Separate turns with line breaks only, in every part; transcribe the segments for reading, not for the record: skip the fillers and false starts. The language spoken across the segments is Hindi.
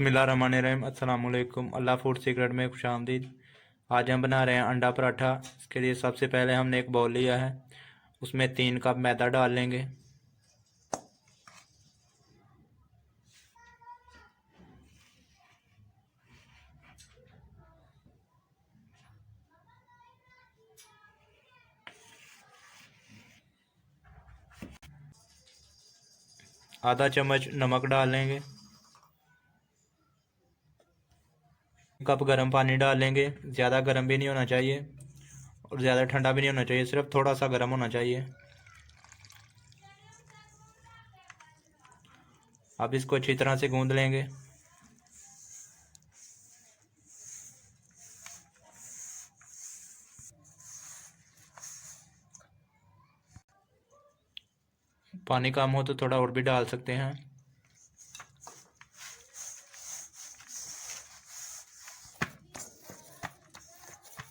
बिस्मिल्लाहिर्रहमानिर्रहीम। अस्सलाम वालेकुम। अल्लाह फूड सीक्रेट में खुशामदीद। आज हम बना रहे हैं अंडा पराठा। इसके लिए सबसे पहले हमने एक बाउल लिया है, उसमें 3 कप मैदा डाल लेंगे। आधा चम्मच नमक डाल लेंगे। कप गर्म पानी डाल लेंगे। ज़्यादा गर्म भी नहीं होना चाहिए और ज़्यादा ठंडा भी नहीं होना चाहिए, सिर्फ थोड़ा सा गर्म होना चाहिए। अब इसको अच्छी तरह से गूंद लेंगे। पानी कम हो तो थोड़ा और भी डाल सकते हैं।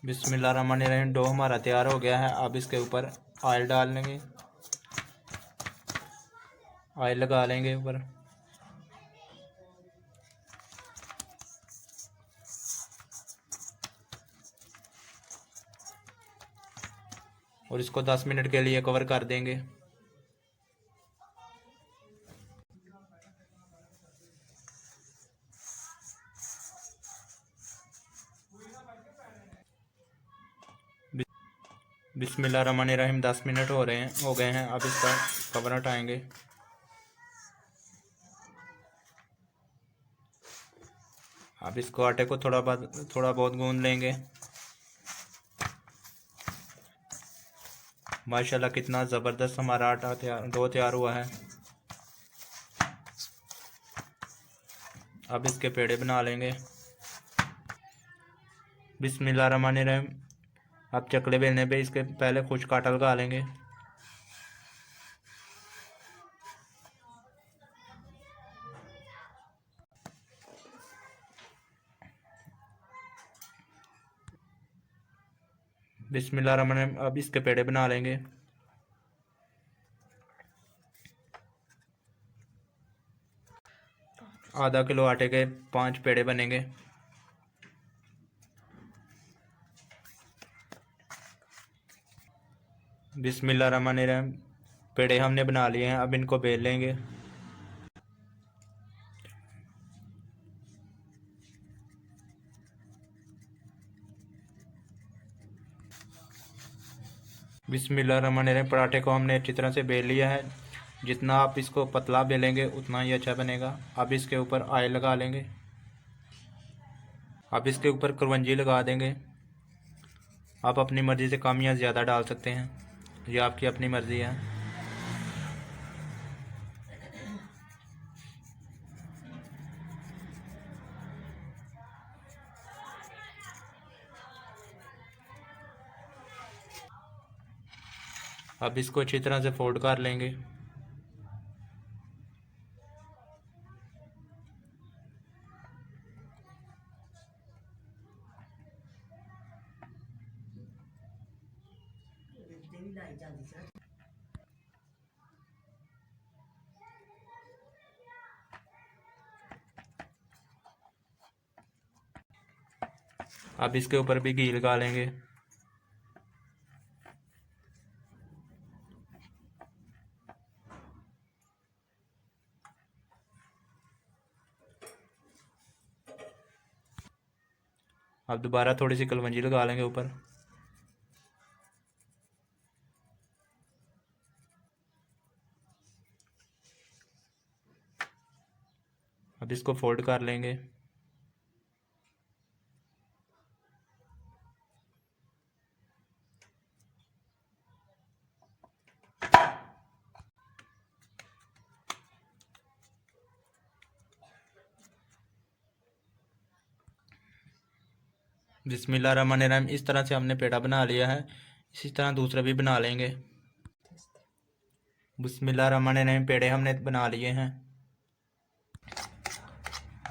बिस्मिल्लाहिर्रहमानिर्रहीम। डो हमारा तैयार हो गया है। अब इसके ऊपर ऑयल डाल लेंगे, ऑयल लगा लेंगे ऊपर। और इसको 10 मिनट के लिए कवर कर देंगे। बिस्मिल्लाहिर्रहमानिर्रहीम। 10 मिनट हो गए हैं। अब इसका कवर हटाएंगे। अब इसको आटे को थोड़ा बहुत गूंद लेंगे। माशाल्लाह कितना ज़बरदस्त हमारा डो तैयार हुआ है। अब इसके पेड़े बना लेंगे। बिस्मिल्लाहिर्रहमानिर्रहीम। अब चकले बेलने पे इसके पहले खुश्क आटा लगा लेंगे। बिस्मिल्लाहिर्रहमानिर्रहीम। अब इसके पेड़े बना लेंगे। आधा किलो आटे के 5 पेड़े बनेंगे। बिस्मिल्लाहिर्रहमानिर्रहीम। पेड़े हमने बना लिए हैं। अब इनको बेल लेंगे। बिस्मिल्लाहिर्रहमानिर्रहीम। पराठे को हमने अच्छी तरह से बेल लिया है। जितना आप इसको पतला बेलेंगे उतना ही अच्छा बनेगा। अब इसके ऊपर ऑयल लगा लेंगे। अब इसके ऊपर करवंजी लगा देंगे। आप अपनी मर्ज़ी से कम या ज़्यादा डाल सकते हैं, ये आपकी अपनी मर्ज़ी है। अब इसको अच्छी तरह से फोल्ड कर लेंगे। अब इसके ऊपर भी घी लगा लेंगे। अब दोबारा थोड़ी सी कलवंजी लगा लेंगे ऊपर। अब इसको फोल्ड कर लेंगे। बिस्मिल्लाहिर्रहमानिर्रहीम। इस तरह से हमने पेड़ा बना लिया है। इसी तरह दूसरा भी बना लेंगे। बिस्मिल्लाहिर्रहमानिर्रहीम। पेड़े हमने बना लिए हैं।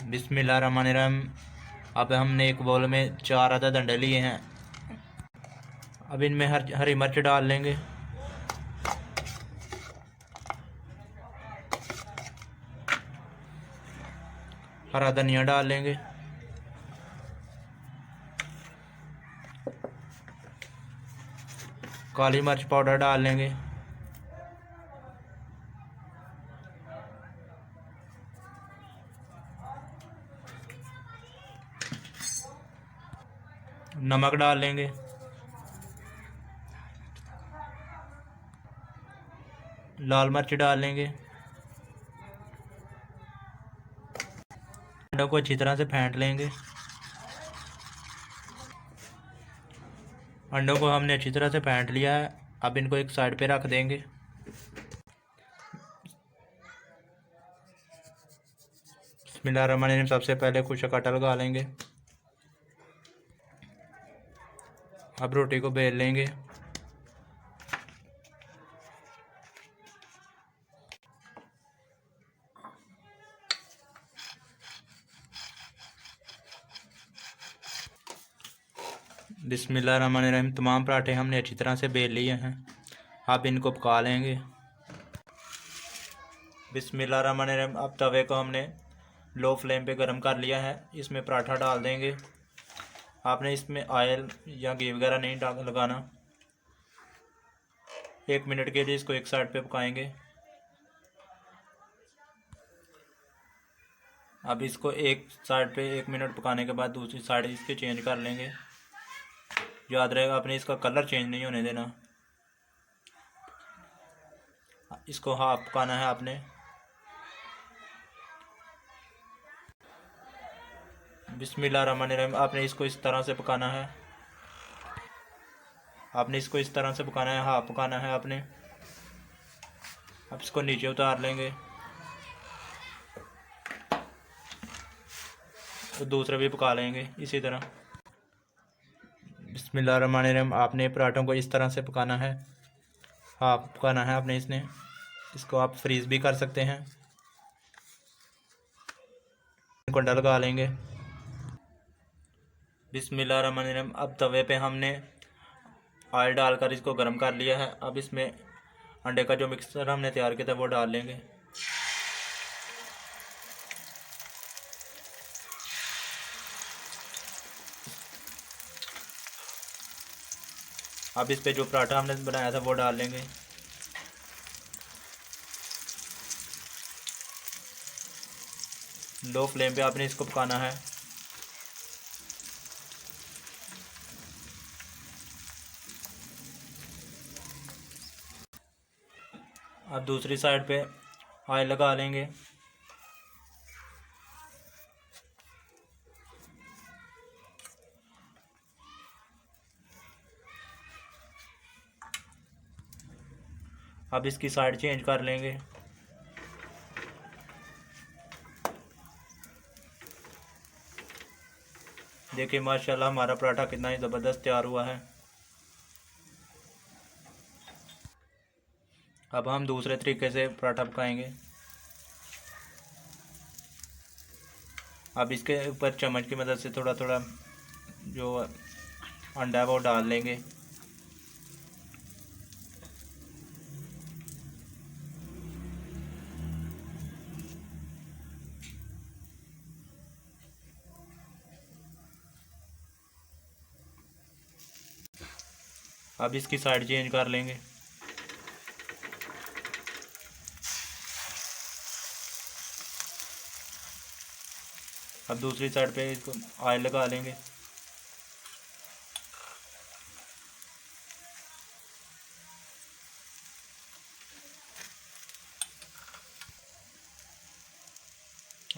बिस्मिल्लाहिर्रहमानिर्रहीम। अब हमने एक बाउल में 4 अदद अंडे लिए हैं। अब इनमें हरी मिर्च डाल लेंगे। हरा धनिया डाल लेंगे। काली मिर्च पाउडर डाल लेंगे। नमक डाल लेंगे। लाल मिर्च डाल लेंगे। अंडों को अच्छी तरह से फेंट लेंगे। अंडों को हमने अच्छी तरह से फेंट लिया है। अब इनको एक साइड पे रख देंगे। बिस्मिल्लाहिर्रहमानिर्रहीम। सबसे पहले कुछ आटा लगा लेंगे। अब रोटी को बेल लेंगे। बिस्मिल्लाहिर्रहमानिर्रहीम। तमाम पराठे हमने अच्छी तरह से बेल लिए हैं। अब इनको पका लेंगे। बिस्मिल्लाहिर्रहमानिर्रहीम। अब तवे को हमने लो फ्लेम पे गरम कर लिया है। इसमें पराठा डाल देंगे। आपने इसमें ऑयल या घी वगैरह नहीं लगाना। 1 मिनट के लिए इसको एक साइड पे पकाएंगे। अब इसको एक साइड पे 1 मिनट पकाने के बाद दूसरी साइड इसके चेंज कर लेंगे। याद रहेगा आपने इसका कलर चेंज नहीं होने देना। इसको हाफ पकाना है आपने। बिस्मिल्लाहिर्रहमानिर्रहीम। आपने इसको इस तरह से पकाना है। हाफ पकाना है आपने। अब इसको नीचे उतार लेंगे तो दूसरे भी पका लेंगे इसी तरह। बिस्मिल्लाहिर्रहमानिर्रहीम। आपने पराठों को इस तरह से पकाना है। हाफ पकाना है आपने इसको आप फ्रीज भी कर सकते हैं। इनको अंडा लगा लेंगे। बिस्मिल्लाहिर्रहमानिर्रहीम। अब तवे पे हमने ऑयल डालकर इसको गर्म कर लिया है। अब इसमें अंडे का जो मिक्सचर हमने तैयार किया था वो डाल लेंगे। अब इस पे जो पराठा हमने बनाया था वो डाल लेंगे। लो फ्लेम पे आपने इसको पकाना है। अब दूसरी साइड पे ऑयल लगा लेंगे। अब इसकी साइड चेंज कर लेंगे। देखिए माशाल्लाह हमारा पराठा कितना ही ज़बरदस्त तैयार हुआ है। अब हम दूसरे तरीके से पराठा पकाएंगे। अब इसके ऊपर चम्मच की मदद से थोड़ा थोड़ा जो अंडा है वो डाल लेंगे। अब इसकी साइड चेंज कर लेंगे। अब दूसरी साइड पे इसको ऑयल लगा लेंगे।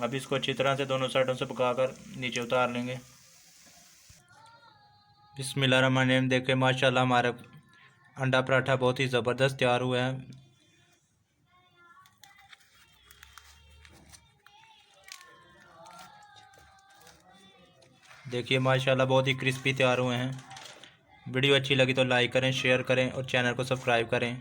अब इसको अच्छी तरह से दोनों साइडों से पकाकर नीचे उतार लेंगे। बिस्मिल्लाहिर्रहमानिर्रहीम। देखें माशाल्लाह हमारा अंडा पराठा बहुत ही ज़बरदस्त तैयार हुआ है। देखिए माशाल्लाह बहुत ही क्रिस्पी तैयार हुए हैं। वीडियो अच्छी लगी तो लाइक करें, शेयर करें और चैनल को सब्सक्राइब करें।